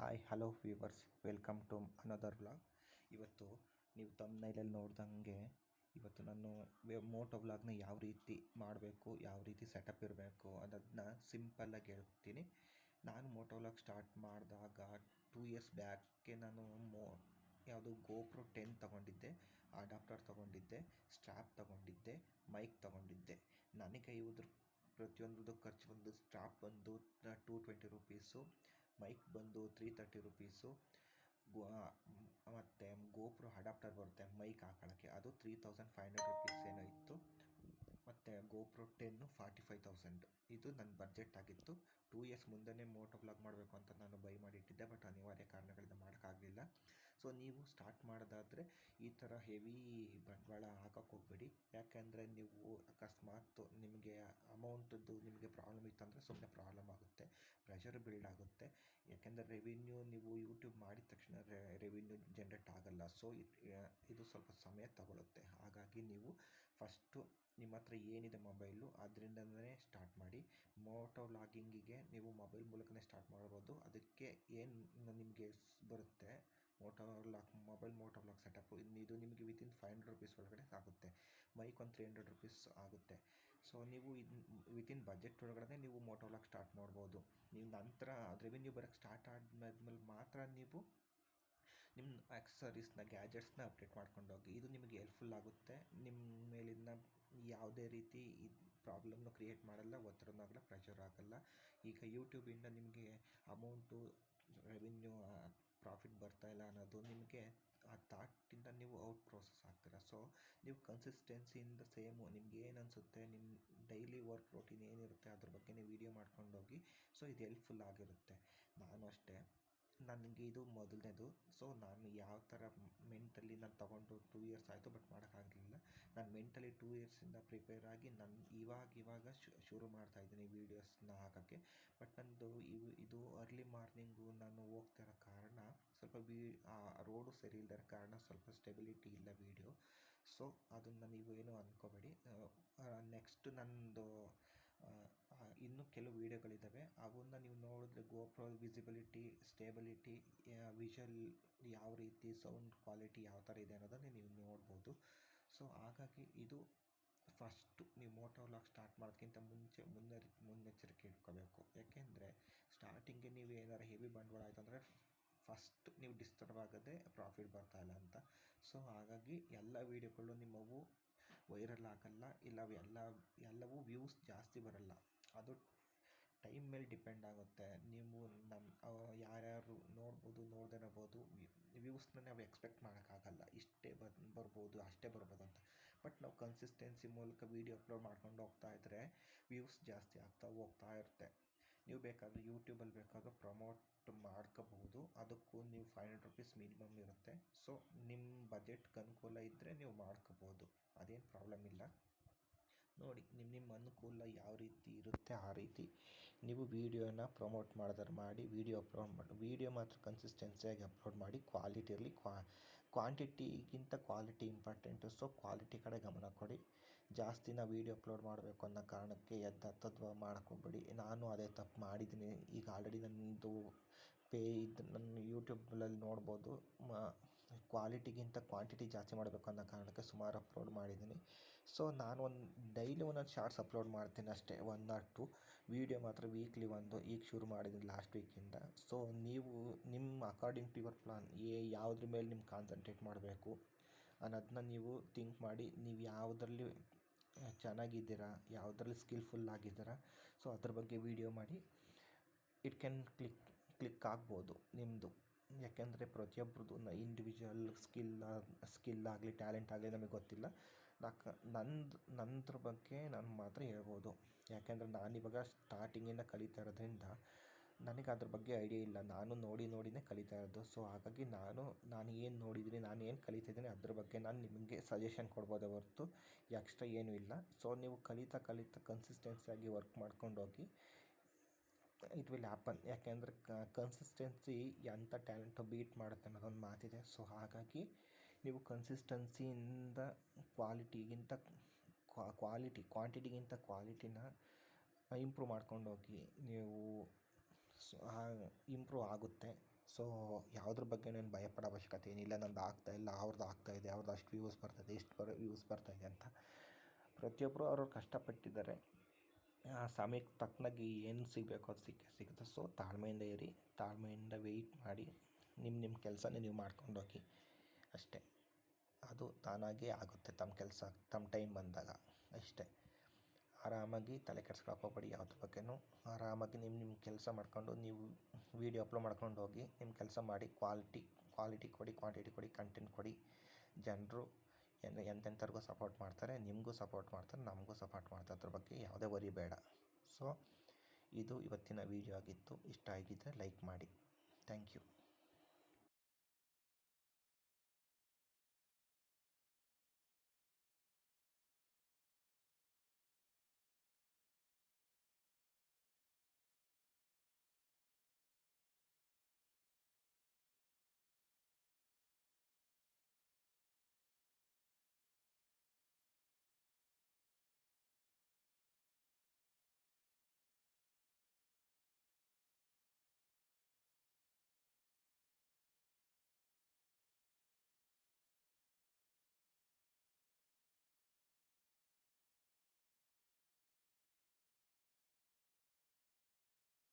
Hi hello viewers, welcome to another vlog. ಇವತ್ತು ನೀವು ತಮ್ನೈಲಲ್ಲಿ ನೋಡ್ದಂಗೆ ಇವತ್ತು ನಾನು ಮೋಟೋ ವ್ಲಾಗ್ನ ಯಾವ ರೀತಿ ಮಾಡಬೇಕು, ಯಾವ ರೀತಿ ಸೆಟಪ್ ಇರಬೇಕು ಅನ್ನೋದನ್ನ ಸಿಂಪಲ್ಲಾಗಿ ಹೇಳ್ತೀನಿ. ನಾನು ಮೋಟೋ ವ್ಲಾಗ್ ಸ್ಟಾರ್ಟ್ ಮಾಡಿದಾಗ 2 ಇಯರ್ಸ್ ಬ್ಯಾಕೆ ನಾನು ಯಾವುದು GoPro 10 ತೊಗೊಂಡಿದ್ದೆ, ಅಡಾಪ್ಟರ್ ತೊಗೊಂಡಿದ್ದೆ, ಸ್ಟ್ರ್ಯಾಪ್ ತೊಗೊಂಡಿದ್ದೆ, ಮೈಕ್ ತೊಗೊಂಡಿದ್ದೆ. ನನಗೆ ಇವ್ರ ಪ್ರತಿಯೊಂದು ಖರ್ಚು ಬಂದು ಸ್ಟ್ರಾಪ್ ಬಂದು 220 ರುಪೀಸು, ಮೈಕ್ ಬಂದು 330 ರುಪೀಸು, ಮತ್ತು GoPro ಅಡಾಪ್ಟರ್ ಬರುತ್ತೆ ಮೈಕ್ ಹಾಕೊಳ್ಳೋಕ್ಕೆ, ಅದು 3500 ರುಪೀಸ್ ಏನೋ ಇತ್ತು. ಮತ್ತು GoPro 10 45,000. ಇದು ನನ್ನ ಬಡ್ಜೆಟ್ ಆಗಿತ್ತು. 2 ಇಯರ್ಸ್ ಮುಂದೆನೇ ಮೋಟೋ ವ್ಲಾಗ್ ಮಾಡಬೇಕು ಅಂತ ನಾನು ಬೈ ಮಾಡಿಟ್ಟಿದ್ದೆ, ಬಟ್ ಅನಿವಾರ್ಯ ಕಾರಣಗಳಿಂದ ಮಾಡೋಕ್ಕಾಗಲಿಲ್ಲ. ಸೊ ನೀವು ಸ್ಟಾರ್ಟ್ ಮಾಡೋದಾದರೆ ಈ ಥರ ಹೆವಿ ಬಂಡವಾಳ ಹಾಕೋಕ್ಕೆ ಹೋಗಬೇಡಿ. ಯಾಕೆಂದರೆ ನೀವು ಅಕಸ್ಮಾತ್ ನಿಮಗೆ ಅಮೌಂಟದ್ದು ನಿಮಗೆ ಪ್ರಾಬ್ಲಮ್ ಇತ್ತಂದರೆ ಸುಮ್ಮನೆ ಪ್ರಾಬ್ಲಮ್ ಆಗುತ್ತೆ, ಪ್ರೆಷರ್ ಬಿಲ್ಡ್ ಆಗುತ್ತೆ. ಯಾಕೆಂದರೆ ರೆವಿನ್ಯೂ ನೀವು ಯೂಟ್ಯೂಬ್ ಮಾಡಿದ ತಕ್ಷಣ ರೆವಿನ್ಯೂ ಜನ್ರೇಟ್ ಆಗೋಲ್ಲ. ಸೊ ಇದು ಸ್ವಲ್ಪ ಸಮಯ ತಗೊಳುತ್ತೆ. ಹಾಗಾಗಿ ನೀವು ಫಸ್ಟು ನಿಮ್ಮ ಹತ್ರ ಏನಿದೆ ಮೊಬೈಲು ಅದರಿಂದನೇ ಸ್ಟಾರ್ಟ್ ಮಾಡಿ. ಮೋಟೋ ವ್ಲಾಗಿಂಗಿಗೆ ನೀವು ಮೊಬೈಲ್ ಮೂಲಕನೇ ಸ್ಟಾರ್ಟ್ ಮಾಡ್ಬೋದು. ಅದಕ್ಕೆ ಏನು ನಿಮಗೆ ಬರುತ್ತೆ ಮೊಬೈಲ್ ಮೋಟೋ ವ್ಲಾಗ್ ಸೆಟಪ್ಪು, ಇದು ನಿಮಗೆ ವಿತಿನ್ 500 ರುಪೀಸ್ ಒಳಗಡೆ ಆಗುತ್ತೆ. ಮೈಕ್ ಒಂದು 300 ರುಪೀಸ್ ಆಗುತ್ತೆ. ಸೊ ನೀವು ವಿತಿನ್ ಬಜೆಟ್ ಒಳಗಡೆ ನೀವು ಮೋಟೋ ವ್ಲಾಗ್ ಸ್ಟಾರ್ಟ್ ಮಾಡ್ಬೋದು. ನೀವು ನಂತರ ರೆವಿನ್ಯೂ ಬರೋಕ್ಕೆ ಸ್ಟಾರ್ಟ್ ಆದಮೇಲೆ ಮಾತ್ರ ನೀವು ನಿಮ್ಮ ಆಕ್ಸಸರೀಸ್ನ, ಗ್ಯಾಜೆಟ್ಸ್ನ ಅಪ್ಡೇಟ್ ಮಾಡ್ಕೊಂಡೋಗಿ. ಇದು ನಿಮಗೆ ಹೆಲ್ಪ್ಫುಲ್ ಆಗುತ್ತೆ. ನಿಮ್ಮ ಮೇಲಿನ ಯಾವುದೇ ರೀತಿ ಪ್ರಾಬ್ಲಮ್ನ ಕ್ರಿಯೇಟ್ ಮಾಡಲ್ಲ, ಒತ್ತಡನೂ ಆಗಲ್ಲ, ಪ್ರೆಷರ್ ಆಗಲ್ಲ. ಈಗ ಯೂಟ್ಯೂಬಿಂದ ನಿಮಗೆ ಅಮೌಂಟು, ರೆವಿನ್ಯೂ, ಪ್ರಾಫಿಟ್ ಬರ್ತಾಯಿಲ್ಲ ಅನ್ನೋದು ನಿಮಗೆ ಆ ಥಾಟಿಂದ ನೀವು ಔಟ್ ಪ್ರೋಸೆಸ್ ಆಗ್ತೀರ. ಸೊ ನೀವು ಕನ್ಸಿಸ್ಟೆನ್ಸಿಯಿಂದ ಸೇಮು ನಿಮ್ಗೆ ಏನು ಅನಿಸುತ್ತೆ, ನಿಮ್ಮ ಡೈಲಿ ವರ್ಕ್ ರೂಟೀನ್ ಏನಿರುತ್ತೆ ಅದ್ರ ಬಗ್ಗೆ ನೀವು ವೀಡಿಯೋ ಮಾಡ್ಕೊಂಡೋಗಿ. ಸೊ ಇದು ಹೆಲ್ಪ್ಫುಲ್ ಆಗಿರುತ್ತೆ. ನಾನು ಅಷ್ಟೇ, ನನಗೆ ಇದು ಮೊದಲನೇದು. ಸೊ ನಾನು ಯಾವ ಥರ ಮೆಂಟಲಿ ನಾನು ತೊಗೊಂಡು 2 ಇಯರ್ಸ್ ಆಯಿತು, ಬಟ್ ಮಾಡೋಕ್ಕಾಗಲಿಲ್ಲ. ನಾನು ಮೆಂಟಲಿ 2 ಇಯರ್ಸಿಂದ ಪ್ರಿಪೇರ್ ಆಗಿ ನಾನು ಇವಾಗ ಶುರು ಮಾಡ್ತಾಯಿದ್ದೀನಿ ವೀಡಿಯೋಸ್ನ ಹಾಕೋಕ್ಕೆ. ಬಟ್ ನನ್ನದು ಇದು ಅರ್ಲಿ ಮಾರ್ನಿಂಗು ನಾನು ಹೋಗ್ತಿರೋ ಕಾರಣ ಸ್ವಲ್ಪ ರೋಡು ಸರಿ ಇಲ್ಲದ ಕಾರಣ ಸ್ವಲ್ಪ ಸ್ಟೆಬಿಲಿಟಿ ಇಲ್ಲ ವೀಡಿಯೋ. ಸೊ ಅದನ್ನು ನೀವು ಏನೂ ಅಂದ್ಕೋಬೇಡಿ. ನೆಕ್ಸ್ಟ್ ನನ್ನದು ಇನ್ನೂ ಕೆಲವು ವೀಡಿಯೋಗಳಿದ್ದಾವೆ, ಅವನ್ನ ನೀವು ನೋಡಿದ್ರೆ GoPro ವಿಸಿಬಿಲಿಟಿ, ಸ್ಟೇಬಿಲಿಟಿ, ವಿಷುವಲ್ ಯಾವ ರೀತಿ, ಸೌಂಡ್ ಕ್ವಾಲಿಟಿ ಯಾವ ಥರ ಇದೆ ಅನ್ನೋದನ್ನು ನೀವು ನೋಡ್ಬೋದು. ಸೊ ಹಾಗಾಗಿ ಇದು ಫಸ್ಟು ನೀವು ಮೋಟೋ ವ್ಲಾಗ್ ಸ್ಟಾರ್ಟ್ ಮಾಡೋದಕ್ಕಿಂತ ಮುಂಚೆ ಮುನ್ನೆಚ್ಚರಿಕೆ ಇಟ್ಕೋಬೇಕು. ಯಾಕೆಂದರೆ ಸ್ಟಾರ್ಟಿಂಗ್ಗೆ ನೀವು ಏನಾರು ಹೆವಿ ಬಂಡವಾಳ ಆಯಿತು ಅಂದರೆ ಫಸ್ಟ್ ನೀವು ಡಿಸ್ಟರ್ಬ್ ಆಗೋದೇ ಪ್ರಾಫಿಟ್ ಬರ್ತಾಯಿಲ್ಲ ಅಂತ. ಸೊ ಹಾಗಾಗಿ ಎಲ್ಲ ವೀಡಿಯೋಗಳು ನಿಮ್ಮವು ವೈರಲ್ ಆಗಲ್ಲ, ಇಲ್ಲ ಎಲ್ಲವೂ ವ್ಯೂಸ್ ಜಾಸ್ತಿ ಬರಲ್ಲ. ಅದು ಟೈಮ್ ಮೇಲೆ ಡಿಪೆಂಡ್ ಆಗುತ್ತೆ. ನೀವು ಯಾರ್ಯಾರು ನೋಡ್ಬೋದು, ನೋಡದೇ ಇರಬೋದು. ವ್ಯೂಸ್ನ ನಾವು ಎಕ್ಸ್ಪೆಕ್ಟ್ ಮಾಡೋಕ್ಕಾಗಲ್ಲ, ಇಷ್ಟೇ ಬರ್ಬೋದು, ಅಷ್ಟೇ ಬರ್ಬೋದು ಅಂತ. ಬಟ್ ನಾವು ಕನ್ಸಿಸ್ಟೆನ್ಸಿ ಮೂಲಕ ವೀಡಿಯೋ ಅಪ್ಲೋಡ್ ಮಾಡ್ಕೊಂಡು ಹೋಗ್ತಾಯಿದ್ರೆ ವ್ಯೂಸ್ ಜಾಸ್ತಿ ಹೋಗ್ತಾ ಇರುತ್ತೆ. ನೀವು ಬೇಕಾದರೆ ಯೂಟ್ಯೂಬಲ್ಲಿ ಬೇಕಾದರೂ ಪ್ರಮೋಟ್ ಮಾಡ್ಕೋಬಹುದು. ಅದಕ್ಕೂ ನೀವು 500 ರುಪೀಸ್ ಮಿನಿಮಮ್ ಇರುತ್ತೆ. ಸೊ ನಿಮ್ಮ ಬಜೆಟ್ಗೆ ಅನುಕೂಲ ಇದ್ದರೆ ನೀವು ಮಾಡ್ಕೋಬೋದು, ಅದೇನು ಪ್ರಾಬ್ಲಮ್ ಇಲ್ಲ. ನೋಡಿ, ನಿಮ್ಮ ಅನುಕೂಲ ಯಾವ ರೀತಿ ಇರುತ್ತೆ ಆ ರೀತಿ ನೀವು ವೀಡಿಯೋನ ಪ್ರಮೋಟ್ ಮಾಡಿದ್ರೆ ಮಾಡಿ, ವೀಡಿಯೋ ಅಪ್ಲೋಡ್ ಮಾಡಿ. ವೀಡಿಯೋ ಮಾತ್ರ ಕನ್ಸಿಸ್ಟೆನ್ಸಿಯಾಗಿ ಅಪ್ಲೋಡ್ ಮಾಡಿ, ಕ್ವಾಲಿಟಿ ಇರಲಿ. ಕ್ವಾಂಟಿಟಿಗಿಂತ ಕ್ವಾಲಿಟಿ ಇಂಪಾರ್ಟೆಂಟು. ಸೊ ಕ್ವಾಲಿಟಿ ಕಡೆ ಗಮನ ಕೊಡಿ. ಜಾಸ್ತಿನ ವೀಡಿಯೋ ಅಪ್ಲೋಡ್ ಮಾಡಬೇಕು ಅನ್ನೋ ಕಾರಣಕ್ಕೆ ಹತ್ತತ್ವ ಮಾಡೋಕ್ಕೆ ಹೋಗ್ಬೇಡಿ. ನಾನು ಅದೇ ತಪ್ಪು ಮಾಡಿದ್ದೀನಿ. ಈಗ ಆಲ್ರೆಡಿ ನನ್ನದು ನನ್ನ ಯೂಟ್ಯೂಬಲ್ಲಿ ನೋಡ್ಬೋದು, ಕ್ವಾಲಿಟಿಗಿಂತ ಕ್ವಾಂಟಿಟಿ ಜಾಸ್ತಿ ಮಾಡಬೇಕು ಅನ್ನೋ ಕಾರಣಕ್ಕೆ ಸುಮಾರು ಅಪ್ಲೋಡ್ ಮಾಡಿದ್ದೀನಿ. ಸೊ ನಾನು ಡೈಲಿ ಒಂದೊಂದು ಶಾರ್ಟ್ಸ್ ಅಪ್ಲೋಡ್ ಮಾಡ್ತೀನಿ ಅಷ್ಟೇ, 1 or 2 ವೀಡಿಯೋ ಮಾತ್ರ ವೀಕ್ಲಿ ಒಂದು. ಈಗ ಶುರು ಮಾಡಿದ್ದೀನಿ ಲಾಸ್ಟ್ ವೀಕಿಂದ. ಸೊ ನೀವು ನಿಮ್ಮ ಅಕಾರ್ಡಿಂಗ್ ಟು ಯುವರ್ ಪ್ಲಾನ್ ಯಾವುದ್ರ ಮೇಲೆ ನಿಮ್ಮ ಕಾನ್ಸಂಟ್ರೇಟ್ ಮಾಡಬೇಕು ಅನ್ನೋದನ್ನ ನೀವು ಥಿಂಕ್ ಮಾಡಿ. ನೀವು ಯಾವುದರಲ್ಲಿ ಚೆನ್ನಾಗಿದ್ದೀರಾ, ಯಾವುದ್ರಲ್ಲಿ ಸ್ಕಿಲ್ಫುಲ್ ಆಗಿದ್ದೀರಾ, ಸೊ ಅದ್ರ ಬಗ್ಗೆ ವೀಡಿಯೋ ಮಾಡಿ. ಇಟ್ ಕ್ಯಾನ್ ಕ್ಲಿಕ್ ಆಗ್ಬೋದು ನಿಮ್ಮದು. ಯಾಕೆಂದರೆ ಪ್ರತಿಯೊಬ್ಬರದ್ದು ಇಂಡಿವಿಜುವಲ್ ಸ್ಕಿಲ್ ಆಗಲಿ, ಟ್ಯಾಲೆಂಟ್ ಆಗಲಿ ನಮಗೆ ಗೊತ್ತಿಲ್ಲ. ನಂದ್ರ ಬಗ್ಗೆ ನಾನು ಮಾತ್ರ ಹೇಳ್ಬೋದು. ಯಾಕೆಂದರೆ ನಾನಿವಾಗ ಸ್ಟಾರ್ಟಿಂಗಿಂದ ಕಲಿತಾ ಇರೋದ್ರಿಂದ ನನಗೆ ಅದ್ರ ಬಗ್ಗೆ ಐಡಿಯಾ ಇಲ್ಲ. ನಾನು ನೋಡಿನೇ ಕಲಿತಾ ಇರೋದು. ಸೊ ಹಾಗಾಗಿ ನಾನು ಏನು ನೋಡಿದ್ದೀನಿ, ನಾನು ಏನು ಕಲಿತಿದ್ದೀನಿ ಅದ್ರ ಬಗ್ಗೆ ನಾನು ನಿಮಗೆ ಸಜೆಷನ್ ಕೊಡ್ಬೋದೇ ಹೊರತು ಎಕ್ಸ್ಟ್ರಾ ಏನೂ ಇಲ್ಲ. ಸೊ ನೀವು ಕಲಿತಾ ಕನ್ಸಿಸ್ಟೆನ್ಸಿಯಾಗಿ ವರ್ಕ್ ಮಾಡ್ಕೊಂಡೋಗಿ, ಇಟ್ ವಿಲ್ ಹ್ಯಾಪನ್. ಯಾಕೆಂದರೆ ಕನ್ಸಿಸ್ಟೆನ್ಸಿ ಎಂಥ ಟ್ಯಾಲೆಂಟು ಬೀಟ್ ಮಾಡುತ್ತೆ ಅನ್ನೋದೊಂದು ಮಾತಿದೆ. ಸೊ ಹಾಗಾಗಿ ನೀವು ಕನ್ಸಿಸ್ಟೆನ್ಸಿಯಿಂದ ಕ್ವಾಂಟಿಟಿಗಿಂತ ಕ್ವಾಲಿಟಿನ ಇಂಪ್ರೂವ್ ಮಾಡ್ಕೊಂಡೋಗಿ. ನೀವು ಇಂಪ್ರೂವ್ ಆಗುತ್ತೆ. ಸೊ ಯಾವುದ್ರ ಬಗ್ಗೆ ನಾನು ಭಯಪಡೋ ಅವಶ್ಯಕತೆ ಏನಿಲ್ಲ. ನಂದು ಆಗ್ತಾಯಿಲ್ಲ, ಅವ್ರದ್ದು ಆಗ್ತಾಯಿದೆ, ಅವ್ರದ್ದು ಅಷ್ಟು ವ್ಯೂಸ್ ಬರ್ತಾಯಿದೆ, ಇಷ್ಟು ವ್ಯೂಸ್ ಬರ್ತಾಯಿದೆ ಅಂತ. ಪ್ರತಿಯೊಬ್ಬರು ಅವ್ರವ್ರು ಕಷ್ಟಪಟ್ಟಿದ್ದಾರೆ. ಆ ಸಮಯಕ್ಕೆ ತಕ್ಕನಾಗಿ ಏನು ಸಿಗಬೇಕು ಅದು ಸಿಗುತ್ತೆ. ಸೊ ತಾಳ್ಮೆಯಿಂದ ಇರಿ, ತಾಳ್ಮೆಯಿಂದ ವೆಯ್ಟ್ ಮಾಡಿ, ನಿಮ್ಮ ಕೆಲಸನೇ ನೀವು ಮಾಡ್ಕೊಂಡೋಗಿ ಅಷ್ಟೇ. ಅದು ತಾನಾಗೇ ಆಗುತ್ತೆ ತಮ್ಮ ಕೆಲಸ ತಮ್ಮ ಟೈಮ್ ಬಂದಾಗ ಅಷ್ಟೇ. ಆರಾಮಾಗಿ ತಲೆ ಕೆಡ್ಸ್ಕೊಳಕ್ಕೆ ಹೋಗ್ಬೇಡಿ ಯಾವುದ್ರ ಬಗ್ಗೆನೂ. ಆರಾಮಾಗಿ ನಿಮ್ಮ ಕೆಲಸ ಮಾಡ್ಕೊಂಡು ನೀವು ವೀಡಿಯೋ ಅಪ್ಲೋಡ್ ಮಾಡ್ಕೊಂಡು ಹೋಗಿ ನಿಮ್ಮ ಕೆಲಸ ಮಾಡಿ. ಕ್ವಾಲಿಟಿ ಕೊಡಿ, ಕ್ವಾಂಟಿಟಿ ಕೊಡಿ, ಕಂಟೆಂಟ್ ಕೊಡಿ. ಜನರು ಎಂತೆಂಥವ್ರಿಗೂ ಸಪೋರ್ಟ್ ಮಾಡ್ತಾರೆ, ನಿಮಗೂ ಸಪೋರ್ಟ್ ಮಾಡ್ತಾರೆ, ನಮಗೂ ಸಪೋರ್ಟ್ ಮಾಡ್ತಾರೆ. ಅದ್ರ ಬಗ್ಗೆ ಯಾವುದೇ ವರಿ ಬೇಡ. ಸೊ ಇದು ಇವತ್ತಿನ ವೀಡಿಯೋ ಆಗಿತ್ತು. ಇಷ್ಟ ಆಗಿದ್ದರೆ ಲೈಕ್ ಮಾಡಿ. Thank you.